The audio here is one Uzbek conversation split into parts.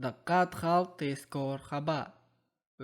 Diqqat xalq tezkor xabar.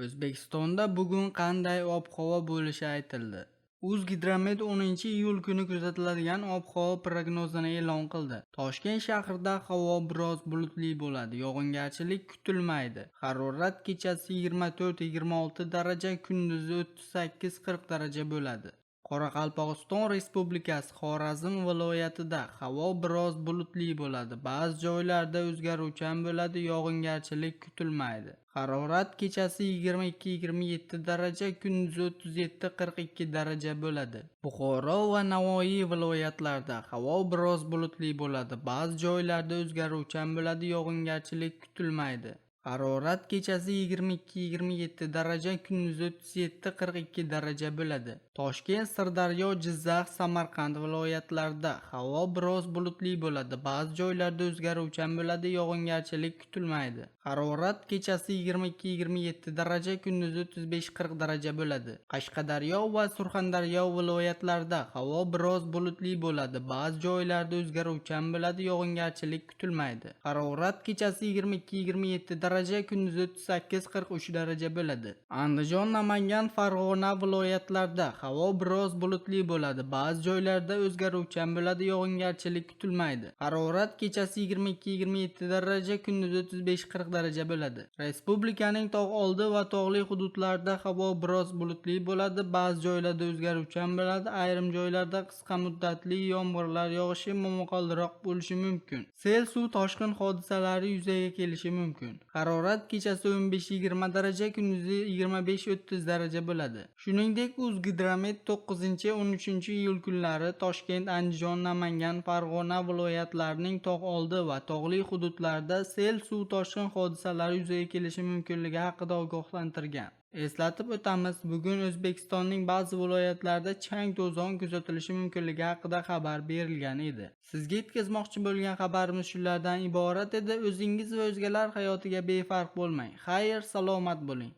O'zbekistonda bugun qanday ob-havo bo'lishi aytildi. O'zgidromet 10-iyul kuni kuzatiladigan ob-havo prognozini e'lon qildi. Toshkent shahrida havo biroz bulutli bo'ladi, yog'ingarchilik kutilmaydi. Harorat kechasi 24-26 daraja, kunduzi 38-40 daraja bo'ladi. Qoraqalpog'iston Respublikasi Xorazm viloyatida havo biroz bulutli bo'ladi. Ba'zi joylarda o'zgaruvchan bo'ladi, yog'ingarchilik kutilmaydi. Harorat kechasi 22-27 daraja, kunduzi 37-42 daraja bo'ladi. Buxoro va Navoiy viloyatlarida havo biroz bulutli bo'ladi. Ba'zi joylarda o'zgaruvchan bo'ladi, yog'ingarchilik kutilmaydi. Harorat kechasi 22-27 daraja, kunduzi 37-42 daraja bo'ladi. Toshkent, Sirdaryo, Jizzax, Samarqand viloyatlarida havo biroz bulutli bo'ladi. Ba'zi joylarda o'zgaruvchan bo'ladi, yog'ingarchilik kutilmaydi. Harorat kechasi 22-27 daraja, kunduzi 35-40 daraja bo'ladi. Qashqadaryo va Surxondaryo viloyatlarida havo biroz bulutli bo'ladi. Ba'zi joylarda o'zgaruvchan bo'ladi, yog'ingarchilik kutilmaydi. Harorat kechasi 22-27 daraja, kunduzi 38-43 daraja bo'ladi. Andijon, Namangan, Farg'ona viloyatlarida havo biroz bulutli bo'ladi. Ba'zi joylarda o'zgaruvchan bo'ladi, yog'ingarchilik kutilmaydi. Harorat kechasi 22-27 daraja, kunduzi 35-40 daraja bo'ladi. Respublikaning tog' oldi va tog'li hududlarida havo biroz bulutli bo'ladi. Ba'zi joylarda o'zgaruvchan bo'ladi. Ayrim joylarda qisqa muddatli yomg'irlar yog'ishi, momaqaldiroq bo'lishi mumkin. Sel, suv, toshqin hodisalari yuzaga kelishi mumkin. Harorat kechasi 15-20 daraja, kunduzi 25-30 daraja bo'ladi. Shuningdek, O'zgidromet 9-13 iyul kunlari Toshkent, Andijon, Namangan, Farg'ona viloyatlarining tog' oldi va tog'li hududlarida sel, suv, toshqin hodisalari yuzaga kelishi mumkinligi haqida ogohlantirgan. Eslatib o'tamiz, bugun O'zbekistonning ba'zi viloyatlarida chang-to'zon kuzatilishi mumkinligi haqida xabar berilgan edi. Sizga yetkazmoqchi bo'lgan xabarimiz shulardan iborat edi. O'zingiz va o'zgalar hayotiga befarq bo'lmang. Xayr, salomat bo'ling.